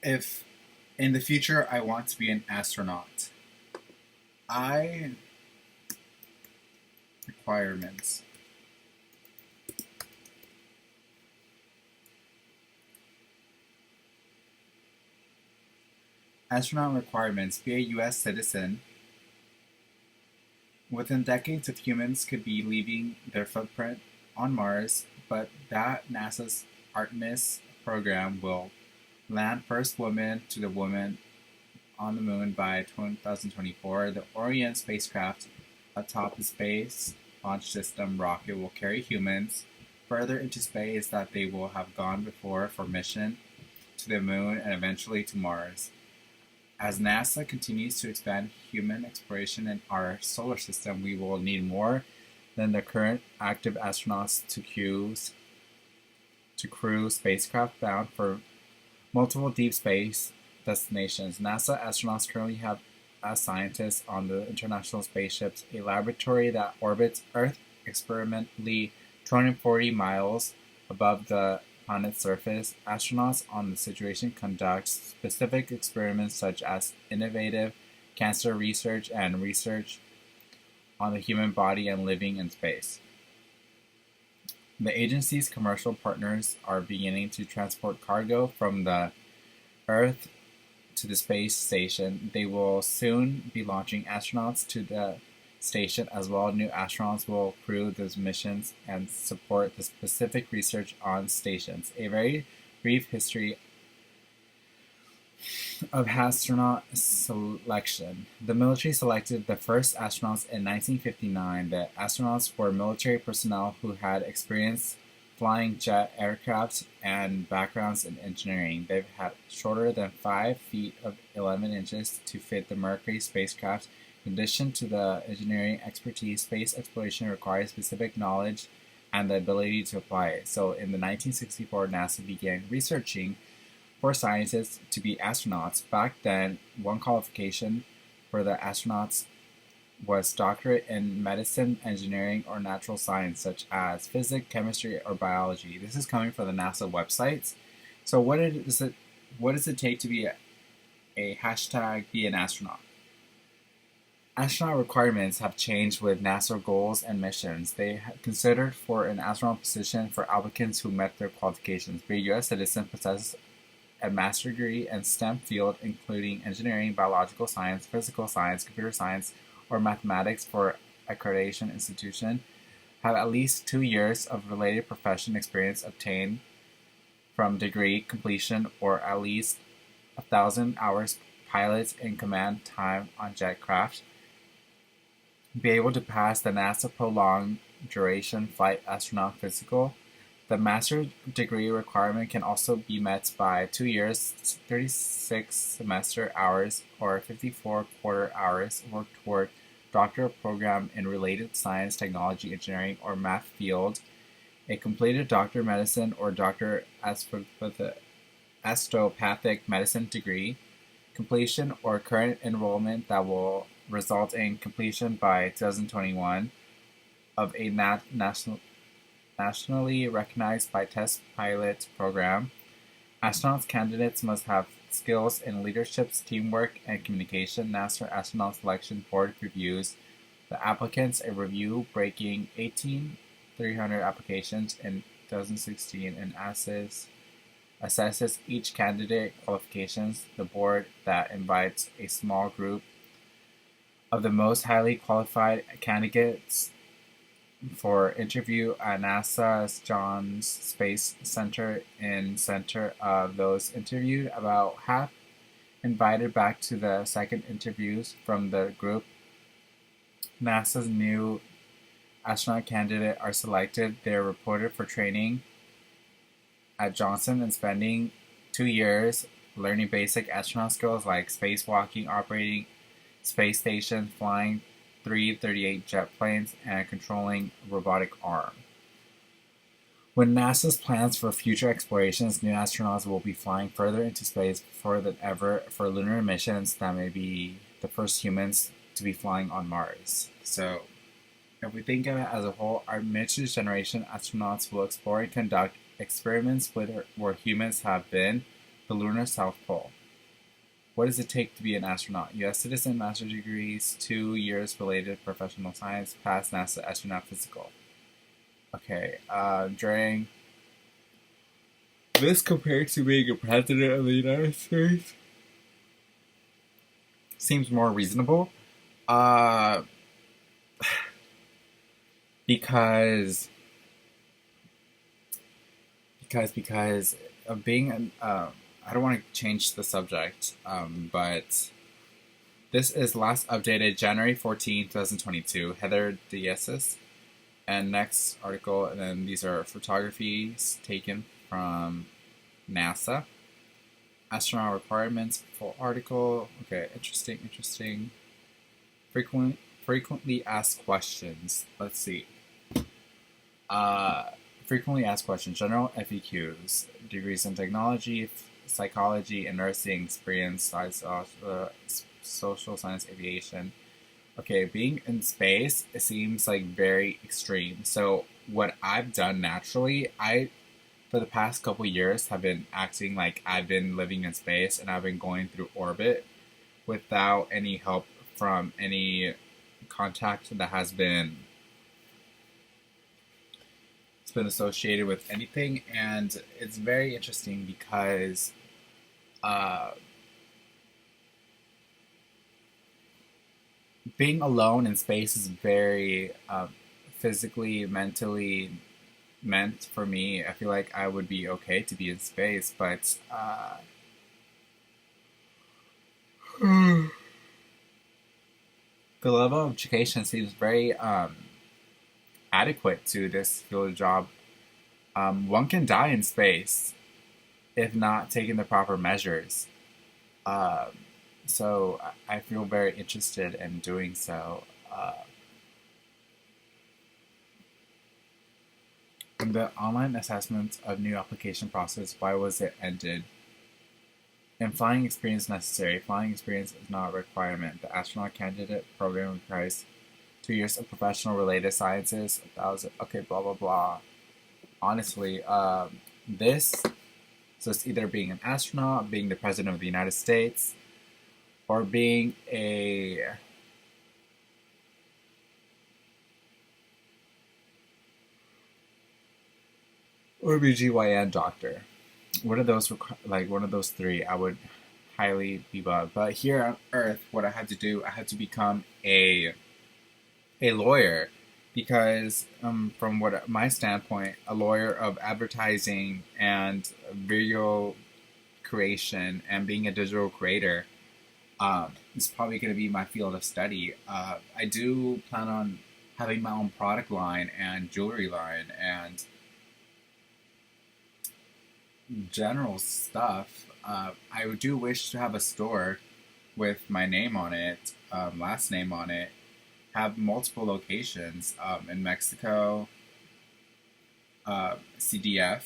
If in the future I want to be an astronaut, I requirements. Astronaut requirements: be a U.S. citizen. Within decades of humans could be leaving their footprint on Mars, but that NASA's Artemis program will land first woman to the woman on the moon by 2024. The Orion spacecraft atop the Space Launch System rocket will carry humans further into space that they will have gone before for mission to the moon and eventually to Mars. As NASA continues to expand human exploration in our solar system, we will need more than the current active astronauts to crew spacecraft bound for multiple deep space destinations. NASA astronauts currently have as scientists on the International Spaceships, a laboratory that orbits Earth experimentally 240 miles above the planet's surface. Astronauts on the situation conduct specific experiments such as innovative cancer research and research on the human body and living in space. The agency's commercial partners are beginning to transport cargo from the Earth to the space station. They will soon be launching astronauts to the station as well. New astronauts will crew those missions and support the specific research on stations. A very brief history of astronaut selection. The military selected the first astronauts in 1959. The astronauts were military personnel who had experience flying jet aircraft and backgrounds in engineering. They've had shorter than 5 feet of 11 inches to fit the Mercury spacecraft. In addition to the engineering expertise, space exploration requires specific knowledge and the ability to apply it. So in the 1964, NASA began researching for scientists to be astronauts. Back then, one qualification for the astronauts was doctorate in medicine, engineering, or natural science, such as physics, chemistry, or biology. This is coming from the NASA websites. So what does it take to be a hashtag be an astronaut? Astronaut requirements have changed with NASA goals and missions. They considered for an astronaut position for applicants who met their qualifications. Be a U.S. citizen, possess a master's degree in STEM field, including engineering, biological science, physical science, computer science, or mathematics for accreditation institution, have at least 2 years of related profession experience obtained from degree completion, or at least 1,000 hours pilots in command time on jet craft, be able to pass the NASA Prolonged Duration Flight Astronaut Physical. The master's degree requirement can also be met by 2 years, 36 semester hours, or 54 quarter hours worked toward doctorate program in related science, technology, engineering, or math field. A completed doctor of medicine or doctor with the osteopathic medicine degree completion or current enrollment that will result in completion by 2021 of a nationally recognized by test pilot program. Astronauts candidates must have skills in leadership, teamwork, and communication. NASA Astronaut Selection Board reviews the applicants, a review breaking 18,300 applications in 2016 and assesses each candidate qualifications. The board that invites a small group of the most highly qualified candidates for interview at NASA's John's Space Center. In center of those interviewed, about half invited back to the second interviews from the group. NASA's new astronaut candidate are selected. They're reported for training at Johnson and spending 2 years learning basic astronaut skills like spacewalking, operating space station, flying 338 jet planes, and controlling a robotic arm. With NASA's plans for future explorations, new astronauts will be flying further into space before than ever for lunar missions that may be the first humans to be flying on Mars. So, if we think of it as a whole, our next generation astronauts will explore and conduct experiments where humans have been, the lunar South Pole. What does it take to be an astronaut? U.S. citizen, master's degrees, 2 years related professional science, past NASA astronaut physical. Okay, during this compared to being a president of the United States seems more reasonable. Uh, because of being an I don't want to change the subject, but this is last updated January 14, 2022. Heather Diesis. And next article, and then these are photographies taken from NASA. Astronaut requirements, full article. Okay, interesting. Frequently asked questions. Let's see. Frequently asked questions. General FAQs. Degrees in technology, psychology, and nursing, experience, social science, aviation. Okay, being in space, it seems like very extreme. So what I've done naturally, for the past couple years have been acting like I've been living in space and I've been going through orbit without any help from any contact that has been associated with anything. And it's very interesting because being alone in space is very physically, mentally meant for me. I feel like I would be okay to be in space, but the level of education seems very adequate to this field of job. One can die in space if not taking the proper measures. So I feel very interested in doing so. The online assessment of new application process, why was it ended? And flying experience necessary. Flying experience is not a requirement. The astronaut candidate program requires 2 years of professional related sciences. 1,000. Okay, blah blah blah. Honestly, this so it's either being an astronaut, being the president of the United States, or being a OBGYN doctor. One of those three, I would highly be bugged. But here on Earth, what I had to do, I had to become a lawyer, because from what my standpoint, a lawyer of advertising and video creation and being a digital creator is probably going to be my field of study. I do plan on having my own product line and jewelry line and general stuff. I do wish to have a store with my name on it, last name on it, have multiple locations in Mexico, CDF,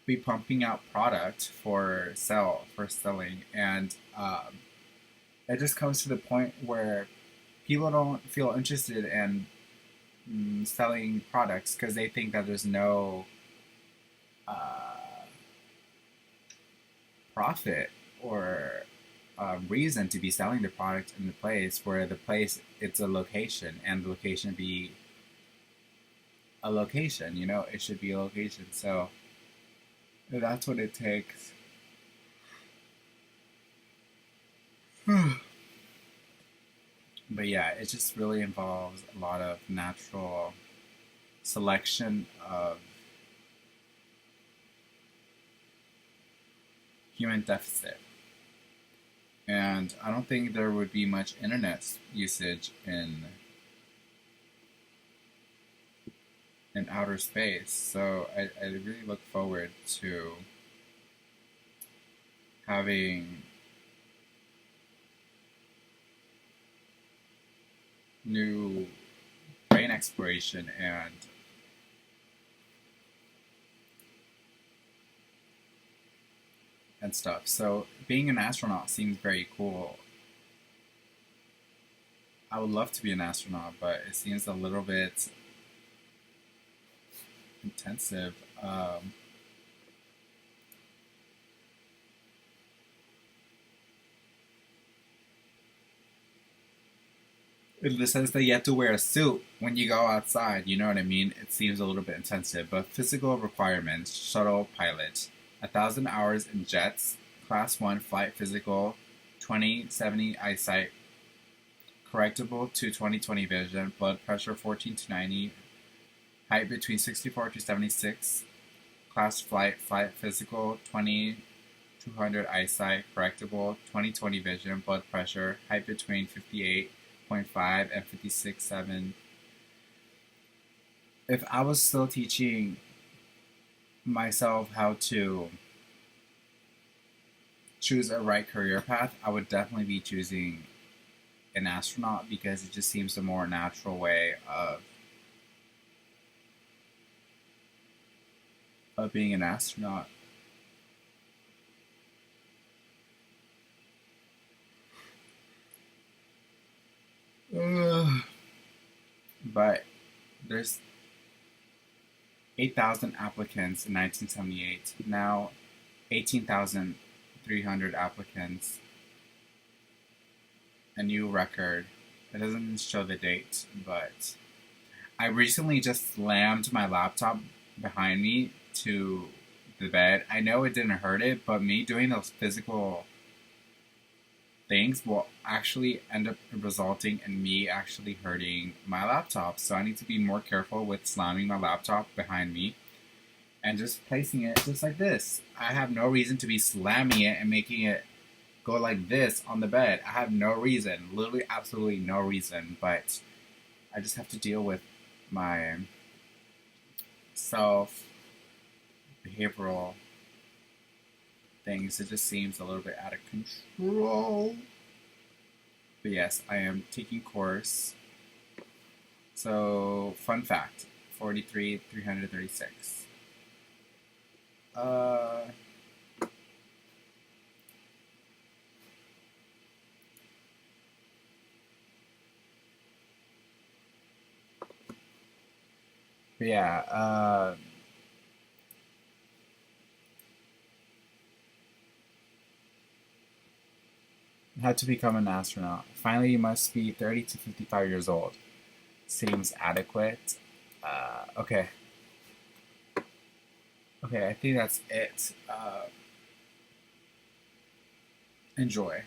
be pumping out product for selling, and it just comes to the point where people don't feel interested in selling products because they think that there's no profit or reason to be selling the product in the place where the place, it's a location, and the location be a location, it should be a location. So that's what it takes. But yeah, it just really involves a lot of natural selection of human deficit. And I don't think there would be much internet usage in outer space. So I really look forward to having new brain exploration and stuff. So being an astronaut seems very cool. I would love to be an astronaut, but it seems a little bit intensive. In the sense that you have to wear a suit when you go outside, you know what I mean? It seems a little bit intensive, but physical requirements shuttle pilot, 1,000 hours in jets, class 1 flight physical, 20/70 eyesight, correctable to 20/20 vision, blood pressure 14 to 90, height between 64 to 76, class flight physical, 20/200 eyesight, correctable, 20/20 vision, blood pressure, height between 58.5 and 56.7. If I was still teaching myself how to choose a right career path, I would definitely be choosing an astronaut because it just seems the more natural way of being an astronaut. But there's 8,000 applicants in 1978. Now 18,300 applicants. A new record. It doesn't show the date, but I recently just slammed my laptop behind me to the bed. I know it didn't hurt it, but me doing those physical things will actually end up resulting in me actually hurting my laptop. So I need to be more careful with slamming my laptop behind me and just placing it just like this. I have no reason to be slamming it and making it go like this on the bed. I have no reason, literally absolutely no reason, but I just have to deal with my self behavioral things. It just seems a little bit out of control. But yes, I am taking course. So, fun fact 43,336. But yeah, how to become an astronaut. Finally, you must be 30 to 55 years old. Seems adequate. Okay. Okay, I think that's it. Enjoy.